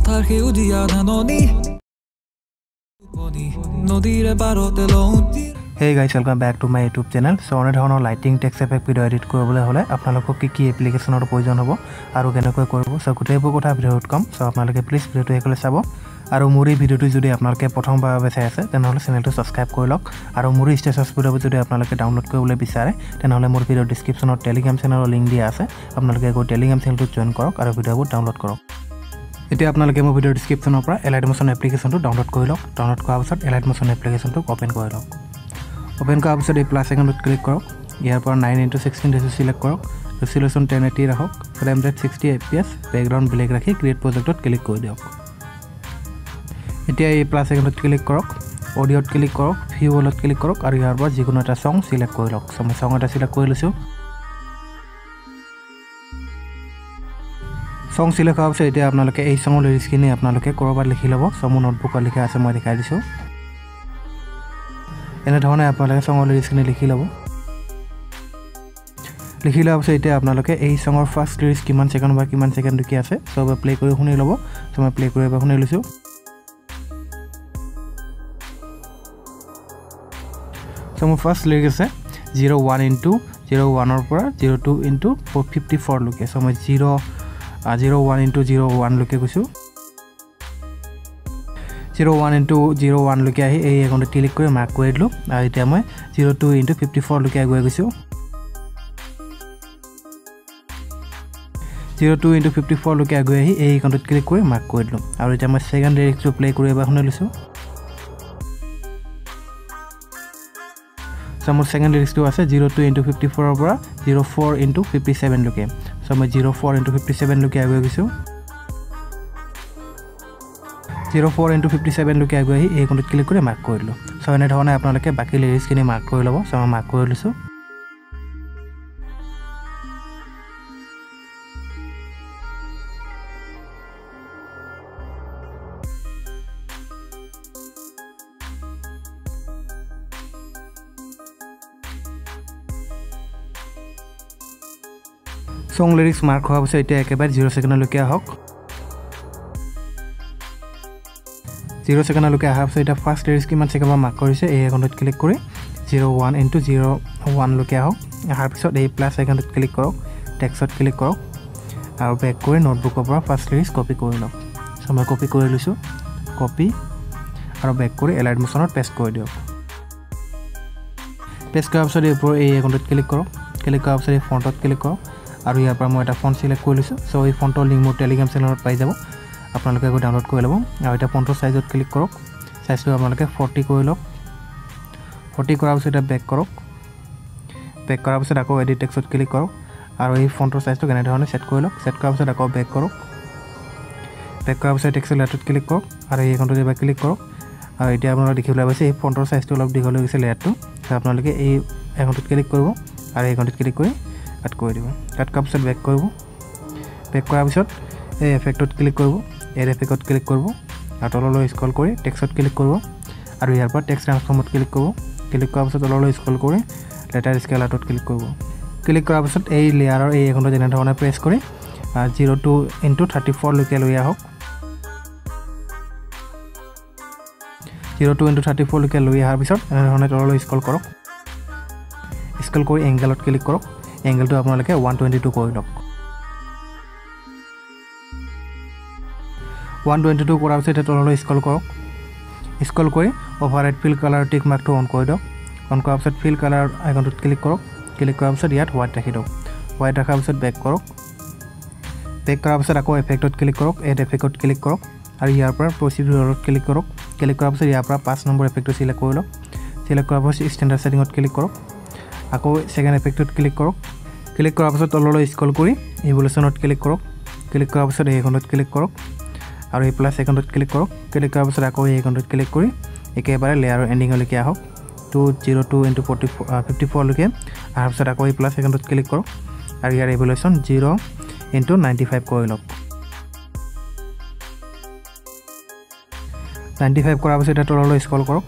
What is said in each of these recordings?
পথাৰ সেউজীয়া ধাননি নদীৰে পাৰতে লওঁতি Hey guys, welcome back to my YouTube channel. So on a lighting text effect video edit korobole hole apnalok ki application or proyojon hobo aru kenekoi koribo so gotebo kotha video outcome so apnaloke please video to ekole sabo aru muri video tu jodi apnaloke prothom bhabe sai ase tenhole channel to subscribe korilok aru muri status video jodi apnaloke download koribole bisare tenhole mur video description or telegram channel link dia ase apnaloke go telegram channel to join korok aru video bo download korok এতিয়া আপোনালোকে মোৰ video ডেসক্ৰিপচনৰ পৰা Alight Motion এপ্লিকেশনটো download কৰি লওক download কৰাৰ পিছত Alight Motion এপ্লিকেশনটো open কৰি লওক ওপেন কৰাৰ পিছত এই প্লাস আইকনত ক্লিক কৰক ইয়াৰ পৰা 9:16 ৰেশিও সিলেক্ট কৰক ৰেজোলিউশন 1080 ৰাখক ফ্ৰেম ৰেট 60 fps ব্যাকগ্ৰাউণ্ড ব্লেক ৰাখি ক্ৰিয়েট প্ৰজেক্টত ক্লিক কৰি দিয়ক এতিয়া এই প্লাস আইকনত ক্লিক কৰক অডিওত ক্লিক কৰক ভিউ অলত ক্লিক কৰক আৰু ইয়াৰ পৰা যিকোনো এটা সং সিলেক্ট কৰি লওক মই সং এটা সিলেক্ট কৰি লৈছো Song select house এতিয়া আপোনালোকে এই সং লিৰিক্স কিনে আপোনালোকে কৰবাত লিখি লব সমু নোটবুকত লিখা আছে মই দেখাই দিছো এনে ধৰণে আপোনালোকে সং লিৰিক্স কিনে লিখি লব লিখি লোৱাৰ পিছত এতিয়া আপোনালোকে এই সঙৰ ফাৰ্স্ট লিৰিক্স কিমান সেকেন্ড বা কিমান সেকেন্ড কি আছে সব প্লে কৰি শুনি লব সো মই প্লে কৰি শুনি লৈছো সো মোৰ ফাৰ্স্ট লিৰিক্স আছে 01 ৰ পৰা 02 454 লকে সো মই 01 লকে গৈছো 01 লকে আহি এই একাউণ্টত ক্লিক কৰি মাৰ্ক কৰি দিলো আৰু এতিয়া মই 02 54 লকে গৈ গৈছো 02 54 লকে গৈ আহি এই একাউণ্টত ক্লিক কৰি মাৰ্ক কৰি দিলো আৰু এতিয়া মই সেকেন্ড লিৰিক্সটো প্লে কৰি শুনি লৈছো সো মোৰ সেকেন্ড লিৰিক্সটো আছে 02 54 ৰ পৰা 04 57 লকে So मैं 04 57 लुके आगे गइसु 04 57 लुके आगे ही एक क्लिक करे मार्क কৰিলো সো এনে ধৰণে আপোনালোকে বাকি লিৰিক্স কিনে মাৰ্ক কৰি লব সো মই মাৰ্ক কৰি লৈছো Song lyrics mark হোৱা পিছত এতিয়া একেবাৰে 0 সেকেন্ডলৈকে আহক 0 সেকেন্ডলৈকে আহাৰ পিছত এটা ফাৰ্স্ট লিৰিক্স কিমান সেকেন্ড মাৰ্ক কৰিছে এই একাউণ্টত ক্লিক কৰি 01 লৈকে আহক আহাৰ পিছত এই প্লাস আইকনত ক্লিক কৰক টেক্সটত ক্লিক কৰক আৰু বেক কৰি নোটবুকৰ পৰা ফাৰ্স্ট লিৰিক্স কপি কৰি লওক সো মই কপি কৰি লৈছো কপি আৰু বেক কৰি Alight Motionত পেষ্ট কৰি দিয়ক পেষ্ট কৰাৰ পিছত এই একাউণ্টত ক্লিক কৰক ক্লিক কৰাৰ পিছত এই ফন্টত ক্লিক কৰক আৰু ইয়াৰ পৰা মই এটা ফন্ট সিলেক্ট কৰি লৈছো সো এই ফন্টৰ লিংক মোৰ টেলিগ্ৰাম চেনেলত পাই যাব আপোনালোকে গৈ ডাউনলোড কৰি লব আৰু এটা ফন্টৰ সাইজত ক্লিক কৰক সাইজটো আপোনালোকে 40 কৰি লওক 40 কৰাৰ পিছত বেক কৰক বেক কৰাৰ পিছত আকৌ এডিট টেক্সটত ক্লিক কৰক আৰু এই ফন্টৰ সাইজটো কেনে ধৰণে সেট কৰি লওক সেট কৰাৰ পিছত আকৌ বেক কৰক বেক কৰাৰ পিছত টেক্সট লেয়াৰটোত ক্লিক কৰক আৰু এই একাউণ্টত এবাৰ ক্লিক কৰক আৰু এতিয়া আপোনালোকে দেখিবলৈ পাইছে এই ফন্টৰ সাইজটো অলপ দীঘল হৈ গৈছে লেয়াৰটো সো আপোনালোকে এই একাউণ্টত ক্লিক কৰিব আৰু এই একাউণ্টত ক্লিক কৰি কাট কৰি দিব কাট কৰাৰ পিছত বেক কৰিব বেক কৰাৰ পিছত এই এফেক্টত ক্লিক কৰিব এৰ এফেক্টত ক্লিক কৰিব আৰু তললৈ স্ক্ৰল কৰি টেক্সটত ক্লিক কৰিব আৰু ইয়াৰ পৰা টেক্সট ট্ৰান্সফৰ্মত ক্লিক কৰিব ক্লিক কৰাৰ পিছত তললৈ স্ক্ৰল কৰি লেটাৰ স্কেলাৰটোত ক্লিক কৰিব ক্লিক কৰাৰ পিছত এই লেয়াৰৰ এই একাউণ্টত যেনে ধৰণে প্ৰেছ কৰি 02 34 লকে লৈ আহক 02 34 লকে লৈ আহাৰ পিছত এনে ধৰণে তললৈ স্ক্ৰল কৰক স্ক্ৰল কৰি এংগলত ক্লিক কৰক এংগলটো আপোনালোকে 122 কৰি লওক 122 কৰাৰ পিছত তললৈ স্ক্ৰল কৰক স্ক্ৰল কৰি ওভাৰৰাইড ফিল কালাৰ টিক মাৰ্কটো অন কৰি দিয়ক অন কৰাৰ পিছত ফিল কালাৰ আইকনটোত ক্লিক কৰক ক্লিক কৰাৰ পিছত ইয়াত হোৱাইট ৰাখি দিয়ক হোৱাইট ৰাখাৰ পিছত বেক কৰক বেক কৰাৰ পিছত আকৌ এফেক্টত ক্লিক কৰক এড এফেক্টত ক্লিক কৰক আৰু ইয়াৰ পৰা প্ৰচিডিউৰত ক্লিক কৰক ক্লিক কৰাৰ পিছত ইয়াৰ পৰা 5 নম্বৰ এফেক্টটো সিলেক্ট কৰি লওক সিলেক্ট কৰাৰ পিছত ষ্টেণ্ডাৰ্ড সেটিংত ক্লিক কৰক আকৌ সেকেন্ড এফেক্টত ক্লিক কৰক ক্লিক কৰাৰ পিছত তললৈ স্ক্ৰল কৰি ইভলিউশনত ক্লিক কৰক ক্লিক কৰাৰ পিছত এই একাউণ্টত ক্লিক কৰক আৰু এই প্লাস আইকনত ক্লিক কৰক ক্লিক কৰাৰ পিছত আকৌ এই একাউণ্টত ক্লিক কৰি একেবাৰে লেয়াৰৰ এণ্ডিংলৈকে আহক 202 54 লকে আহাৰ পিছত আকৌ এই প্লাস আইকনত ক্লিক কৰক আৰু ইয়াৰ ইভলিউশন 0 95 কৰি লওক 95 কৰাৰ পিছত তললৈ স্ক্ৰল কৰক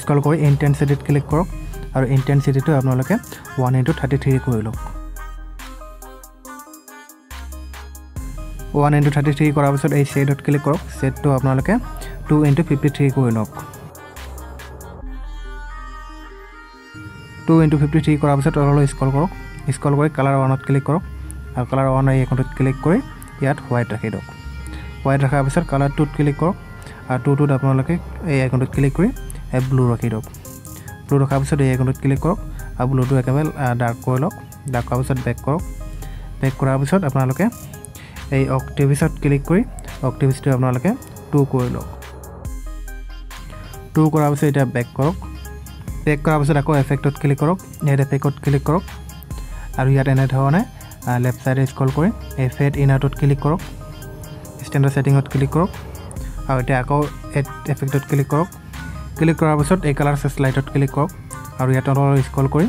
স্ক্ৰল কৰি ইন্টেন্সিটিত ক্লিক কৰক আৰু ইন্টেন্সিটিটো আপোনালোকে 1 * 33 কৰি লওক 1:33 কৰাৰ পিছত এই শেডত ক্লিক কৰক শেডটো আপোনালোকে 2:53 কৰি লওক 2:53 কৰাৰ পিছত অলপ স্ক্ৰল কৰক স্ক্ৰল কৰি কালাৰ 1ত ক্লিক কৰক আৰু কালাৰ 1 এই আইকনটোত ক্লিক কৰি ইয়াত হোৱাইট ৰাখি দিয়ক হোৱাইট ৰাখাৰ পিছত কালাৰ 2ত ক্লিক কৰক আৰু 2টোত আপোনালোকে এই আইকনটোত ক্লিক কৰি ব্লু ৰাখি দিয়ক ব্লু ৰখাৰ পিছত এই আইকনটোত ক্লিক কৰক আৰু ব্লুটো একেবাৰে ডাৰ্ক কৰি লওক ডাৰ্ক কৰাৰ পিছত বেক কৰক বেক কৰাৰ পিছত আপোনালোকে এই 𝗭𝗶𝗏ত ক্লিক কৰি 𝗭𝗶𝗏টো আপোনালোকে 2 কৰি লওক 2 কৰাৰ পিছত এটা বেক কৰক বেক কৰাৰ পিছত আকৌ এফেক্টত ক্লিক কৰক ইয়াত এফেক্টত ক্লিক কৰক আৰু ইয়াত এনে ধৰণে লেফট সাইডে স্ক্ৰল কৰি এই ফেড ইনাৰটোত ক্লিক কৰক ষ্টেণ্ডাৰ্ড সেটিংত ক্লিক কৰক আৰু এটা আকৌ এফেক্টত ক্লিক কৰক ক্লিক কৰাৰ পিছত এই কালাৰ স্লাইডত ক্লিক কৰক আৰু ইয়াত অলপ স্ক্ৰল কৰি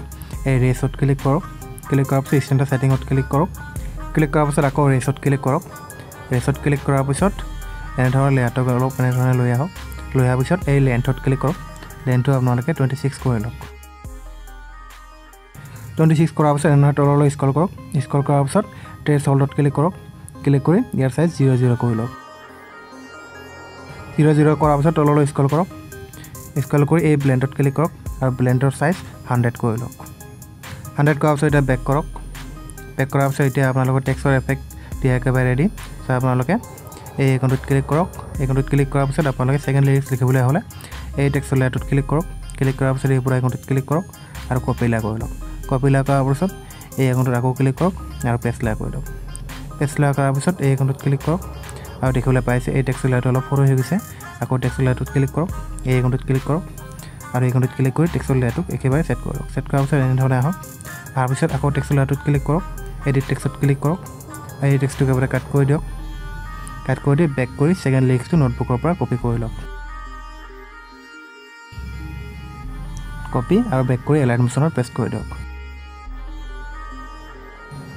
এই ৰেছত ক্লিক কৰক ক্লিক কৰাৰ পিছত ষ্টেণ্ডাৰ্ড সেটিংত ক্লিক কৰক ক্লিক কৰাৰ পিছত আকৌ ৰেছত ক্লিক কৰক ৰেছত ক্লিক কৰাৰ পিছত এনে ধৰণৰ লেয়াৰটো অলপ এনে ধৰণে লৈ আহক লৈ অহাৰ পিছত এই লেন্থত ক্লিক কৰক লেন্থটো আপোনালোকে 26 কৰি লওক 26 কৰাৰ পিছত এনে তললৈ স্ক্ৰল কৰক স্ক্ৰল কৰাৰ পিছত ট্ৰেছ হোল্ডত ক্লিক কৰক ক্লিক কৰি ইয়াৰ সাইজ 00 কৰি লওক 00 কৰাৰ পিছত তললৈ স্ক্ৰল কৰক স্ক্ৰল কৰি এই ব্লেন্ডত ক্লিক কৰক আৰু ব্লেন্ডৰ সাইজ 100 কৰি লওক 100 কৰাৰ পিছত এটা বেক কৰক বেক কৰাৰ পিছত এতিয়া আপোনালোকৰ টেক্সটৰ এফেক্ট দিয়া একেবাৰে ৰেডি সো আপোনালোকে এই আইকনটোত ক্লিক কৰক আইকনটোত ক্লিক কৰাৰ পিছত আপোনালোকে সেকেন্ড লিৰিক্স লিখিবলৈ হ'লে এই টেক্সট লেয়াৰটোত ক্লিক কৰক ক্লিক কৰাৰ পিছত এই পুৰা আইকনটোত ক্লিক কৰক আৰু কপি লা কৰি লওক কপি লা কৰাৰ পিছত এই আইকনটোত আকৌ ক্লিক কৰক আৰু পেষ্ট লা কৰি লওক পেষ্ট লা কৰাৰ পিছত এই আইকনটোত ক্লিক কৰক আৰু দেখিবলৈ পাইছে এই টেক্সট লেয়াৰটো অলপ সৰু হৈ গৈছে আকৌ টেক্সট লেয়াৰটোত ক্লিক কৰক এই আইকনটোত ক্লিক কৰক আৰু আইকনটোত ক্লিক কৰি টেক্সট লেয়াৰটোক একেবাৰে সেট কৰক সেট কৰাৰ পিছত এনে ধৰণে আহক তাৰ পিছত আকৌ টেক্সট লেয়াৰটোত ক্লিক কৰক এডিট টেক্সটত ক্লিক কৰক এই টেক্সটটো একেবাৰে কাট কৰি দিয়ক কাট কৰি দি বেক কৰি সেকেন্ড লিৰিক্সটো নোটবুকৰ পৰা কপি কৰি লওক কপি আৰু বেক কৰি এলাইট মোশনত পেষ্ট কৰি দিয়ক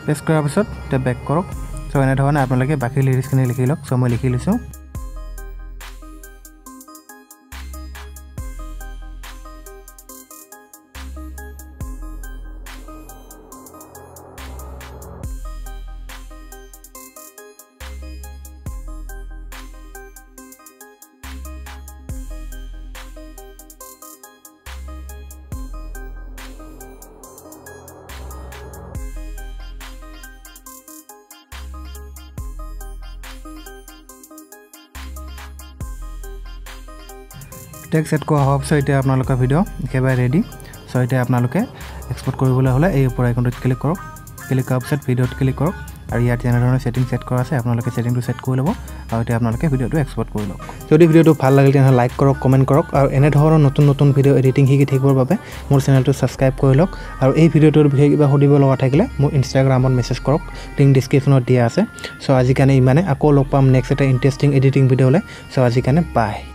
পেষ্ট কৰাৰ পিছত তে বেক কৰক সো এনে ধৰণে আপোনালোকে বাকি লিৰিক্সখিনি লিখি লওক সো মই লিখি লৈছো টেক্সট সেট কৰা হোৱাৰ পিছত এতিয়া আপোনালোকৰ ভিডিঅ' একেবাৰে ৰেডি সো এতিয়া আপোনালোকে এক্সপোৰ্ট কৰিবলৈ হ'লে এই ওপৰ আইকনটোত ক্লিক কৰক ক্লিক কৰাৰ পিছত ভিডিঅ'ত ক্লিক কৰক আৰু ইয়াত যেনে ধৰণৰ সেটিং সেট কৰা আছে আপোনালোকে সেটিংটো সেট কৰি ল'ব আৰু এতিয়া আপোনালোকে ভিডিঅ'টো এক্সপোৰ্ট কৰি লওক যদি ভিডিঅ'টো ভাল লাগিল তেনে লাইক কৰক কমেন্ট কৰক আৰু এনে ধৰণৰ নতুন নতুন ভিডিঅ' এডিটিং শিকি থাকিবৰ বাবে মোৰ চেনেলটো সাবস্ক্ৰাইব কৰি লওক আৰু এই ভিডিঅ'টোৰ বিষয়ে কিবা সুধিব লগা থাকিলে মোৰ ইনষ্টাগ্ৰামত মেছেজ কৰক লিংক ডেসক্ৰিপচনত দিয়া আছে সো আজি কাৰণে ইমানে আকৌ লগ পাম নেক্সট এটা ইন্টাৰেষ্টিং এডিটিং ভিডিঅ'লৈ সো আজি কাৰণে বাই